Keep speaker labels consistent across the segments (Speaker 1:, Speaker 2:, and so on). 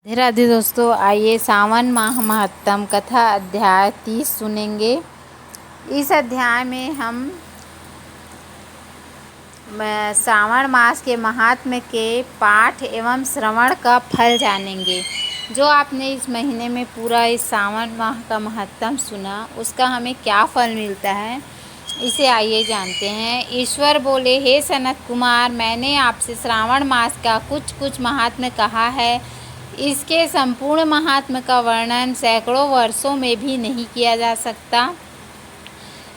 Speaker 1: राधे राधे दोस्तों, आइए सावन माह महत्तम कथा अध्याय 30 सुनेंगे। इस अध्याय में हम श्रावण मास के महात्म्य के पाठ एवं श्रवण का फल जानेंगे। जो आपने इस महीने में पूरा इस सावन माह का महत्तम सुना, उसका हमें क्या फल मिलता है, इसे आइए जानते हैं। ईश्वर बोले, हे सनत कुमार, मैंने आपसे श्रावण मास का कुछ महात्म्य कहा है। इसके संपूर्ण महात्म्य का वर्णन सैकड़ों वर्षों में भी नहीं किया जा सकता।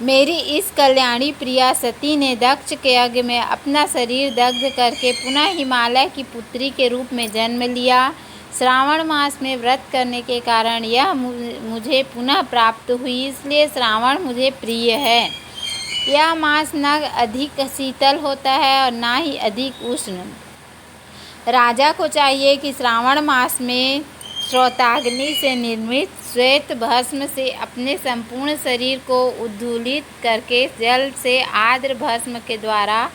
Speaker 1: मेरी इस कल्याणी प्रिया सती ने दक्ष के यज्ञ में अपना शरीर दग्ध करके पुनः हिमालय की पुत्री के रूप में जन्म लिया। श्रावण मास में व्रत करने के कारण यह मुझे पुनः प्राप्त हुई, इसलिए श्रावण मुझे प्रिय है। यह मास न अधिक शीतल होता है और न ही अधिक उष्ण। राजा को चाहिए कि श्रावण मास में श्रोताग्नि से निर्मित श्वेत भस्म से अपने संपूर्ण शरीर को उद्दूलित करके जल से आर्द्र भस्म के द्वारा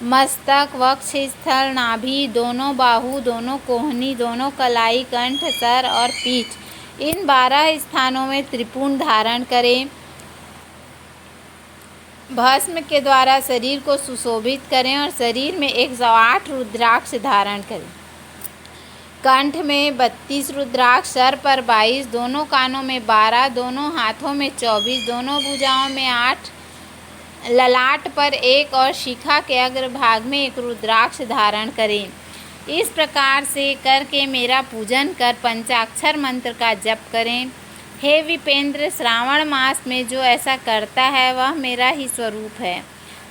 Speaker 1: मस्तक, वक्षस्थल, नाभि, दोनों बाहु, दोनों कोहनी, दोनों कलाई, कंठ, सर और पीठ, इन 12 स्थानों में त्रिपुंड धारण करें। भस्म के द्वारा शरीर को सुशोभित करें और शरीर में 108 रुद्राक्ष धारण करें। कंठ में 32 रुद्राक्ष, सर पर 22, दोनों कानों में 12, दोनों हाथों में 24, दोनों भुजाओं में 8, ललाट पर 1 और शिखा के अग्रभाग में 1 रुद्राक्ष धारण करें। इस प्रकार से करके मेरा पूजन कर पंचाक्षर मंत्र का जप करें। हे विपेंद्र, श्रावण मास में जो ऐसा करता है वह मेरा ही स्वरूप है,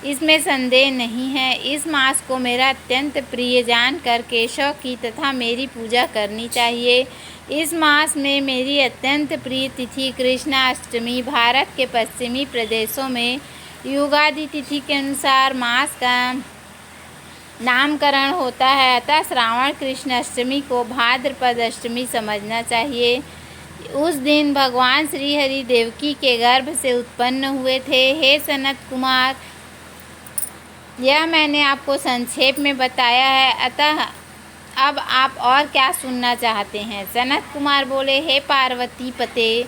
Speaker 1: इसमें संदेह नहीं है। इस मास को मेरा अत्यंत प्रिय जानकर केशव की तथा मेरी पूजा करनी चाहिए। इस मास में मेरी अत्यंत प्रिय तिथि कृष्णाष्टमी, भारत के पश्चिमी प्रदेशों में युगादि तिथि के अनुसार मास का नामकरण होता है, अतः श्रावण कृष्णाष्टमी को भाद्रपद अष्टमी समझना चाहिए। उस दिन भगवान श्री हरि देवकी के गर्भ से उत्पन्न हुए थे। हे सनत कुमार, यह मैंने आपको संक्षेप में बताया है, अतः अब आप और क्या सुनना चाहते हैं? सनत कुमार बोले, हे पार्वती पते,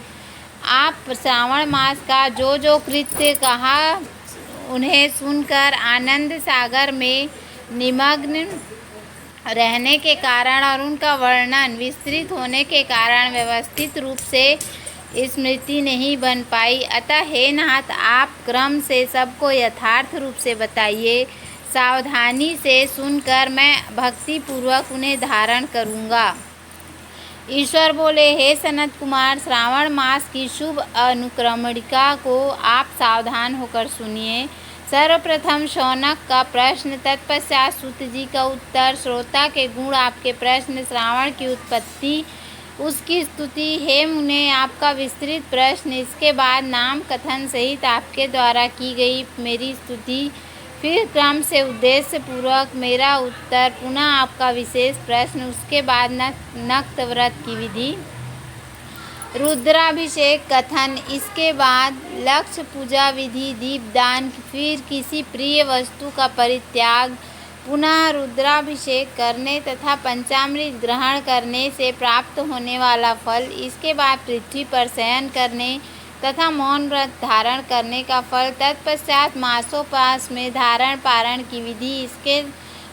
Speaker 1: आप श्रावण मास का जो कृत्य कहा उन्हें सुनकर आनंद सागर में निमग्न रहने के कारण और उनका वर्णन विस्तृत होने के कारण व्यवस्थित रूप से स्मृति नहीं बन पाई। अतः हे नाथ, आप क्रम से सबको यथार्थ रूप से बताइए। सावधानी से सुनकर मैं भक्ति पूर्वक उन्हें धारण करूँगा। ईश्वर बोले, हे सनत कुमार, श्रावण मास की शुभ अनुक्रमणिका को आप सावधान होकर सुनिए। सर्वप्रथम शौनक का प्रश्न, तत्पश्चात सूत जी का उत्तर, श्रोता के गुण, आपके प्रश्न, श्रावण की उत्पत्ति, उसकी स्तुति, हे मुने आपका विस्तृत प्रश्न, इसके बाद नाम कथन सहित आपके द्वारा की गई मेरी स्तुति, फिर क्रम से उद्देश्य पूर्वक मेरा उत्तर, पुनः आपका विशेष प्रश्न, उसके बाद नक्त व्रत की विधि, रुद्राभिषेक कथन, इसके बाद लक्ष्य पूजा विधि, दीपदान, फिर किसी प्रिय वस्तु का परित्याग, पुनः रुद्राभिषेक करने तथा पंचामृत ग्रहण करने से प्राप्त होने वाला फल, इसके बाद पृथ्वी पर शयन करने तथा मौन व्रत धारण करने का फल, तत्पश्चात मासोपास में धारण पारण की विधि, इसके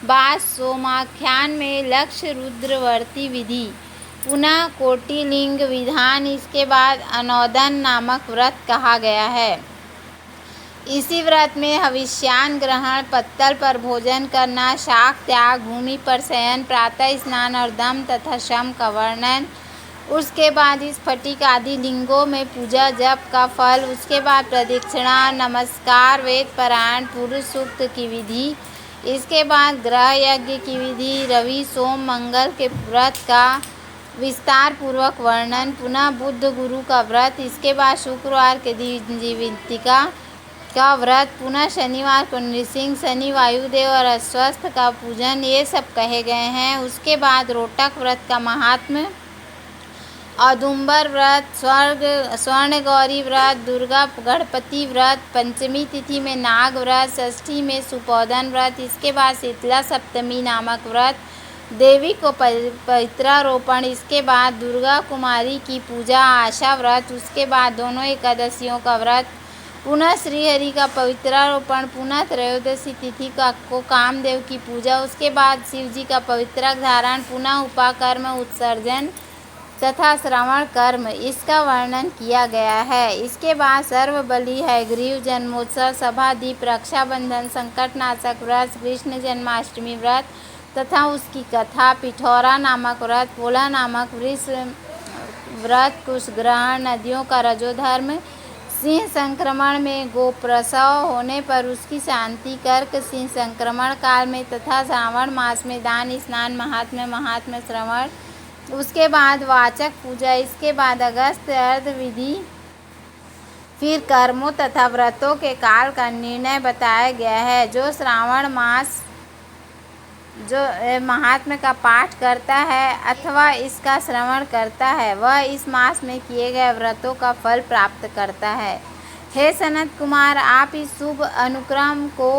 Speaker 1: बाद सोमाख्यान में लक्ष्य रुद्रवर्ती विधि, पुनः कोटिलिंग विधान, इसके बाद अनोदन नामक व्रत कहा गया है। इसी व्रत में हविष्यान ग्रहण, पत्तल पर भोजन करना, शाक त्याग, भूमि पर शयन, प्रातः स्नान और दम तथा शम का वर्णन, उसके बाद इस स्फटिक आदि लिंगों में पूजा जप का फल, उसके बाद प्रदक्षिणा, नमस्कार, वेद पारायण, पुरुष सूक्त की विधि, इसके बाद ग्रह यज्ञ की विधि, रवि सोम मंगल के व्रत का विस्तार पूर्वक वर्णन, पुनः बुद्ध गुरु का व्रत, इसके बाद शुक्रवार के दिन जीवितिका का व्रत, पुनः शनिवार को नृसिंह, शनि, वायुदेव और अस्वस्थ का पूजन, ये सब कहे गए हैं। उसके बाद रोटक व्रत का महात्म्य, औदुंबर व्रत, स्वर्ण गौरी व्रत, दुर्गा गणपति व्रत, पंचमी तिथि में नाग व्रत, षष्ठी में सुपोधन व्रत, इसके बाद शीतला सप्तमी नामक व्रत, देवी को पवित्रारोपण, इसके बाद दुर्गा कुमारी की पूजा, आशा व्रत, उसके बाद दोनों एकादशियों का व्रत, पुनः श्रीहरि का पवित्रारोपण, पुनः त्रयोदशी तिथि को कामदेव की पूजा, उसके बाद शिव जी का पवित्रक धारण, पुनः उपाकर्म, उत्सर्जन तथा श्रवण कर्म, इसका वर्णन किया गया है। इसके बाद सर्वबली है ग्रीव जन्मोत्सव, सभा दीप, रक्षाबंधन, संकटनाशक व्रत, कृष्ण जन्माष्टमी व्रत तथा उसकी कथा, पिठौरा नामक व्रत, पोला नामक वृष व्रत, कुशग्रहण, नदियों का रजोधर्म, सिंह संक्रमण में गोप्रसव होने पर उसकी शांति, कर्क सिंह संक्रमण काल में तथा श्रावण मास में दान स्नान, महात्म्य श्रवण, उसके बाद वाचक पूजा, इसके बाद अगस्त अर्ध विधि, फिर कर्मों तथा व्रतों के काल का निर्णय बताया गया है। जो श्रावण मास जो महात्म्य का पाठ करता है अथवा इसका श्रवण करता है वह इस मास में किए गए व्रतों का फल प्राप्त करता है। हे सनत कुमार, आप इस शुभ अनुक्रम को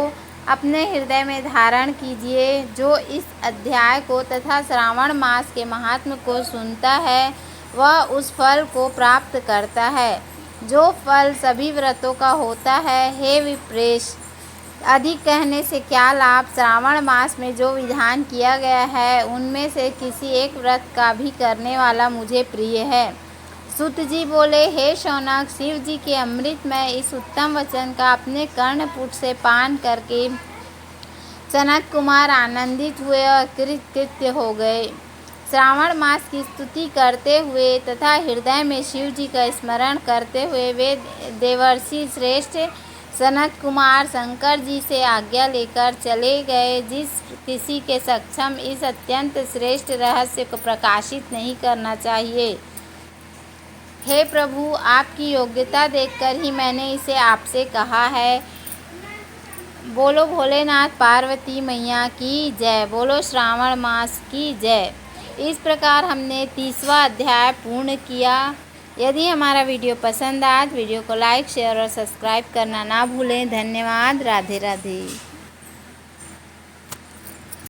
Speaker 1: अपने हृदय में धारण कीजिए। जो इस अध्याय को तथा श्रावण मास के महात्म्य को सुनता है वह उस फल को प्राप्त करता है जो फल सभी व्रतों का होता है। हे विप्रेश, अधिक कहने से क्या लाभ। श्रावण मास में जो विधान किया गया है उनमें से किसी एक व्रत का भी करने वाला मुझे प्रिय है। सूत जी बोले, हे शौनक, शिव जी के अमृतमय इस उत्तम वचन का अपने कर्णपुट से पान करके सनत कुमार आनंदित हुए और कृतकृत्य हो गए। श्रावण मास की स्तुति करते हुए तथा हृदय में शिव जी का स्मरण करते हुए वे देवर्षि श्रेष्ठ सनत कुमार शंकर जी से आज्ञा लेकर चले गए। जिस किसी के सक्षम इस अत्यंत श्रेष्ठ रहस्य को प्रकाशित नहीं करना चाहिए। हे प्रभु, आपकी योग्यता देखकर ही मैंने इसे आपसे कहा है। बोलो भोलेनाथ पार्वती मैया की जय, बोलो श्रावण मास की जय। इस प्रकार हमने 30वां अध्याय पूर्ण किया। यदि हमारा वीडियो पसंद आए तो वीडियो को लाइक, शेयर और सब्सक्राइब करना ना भूलें। धन्यवाद। राधे राधे।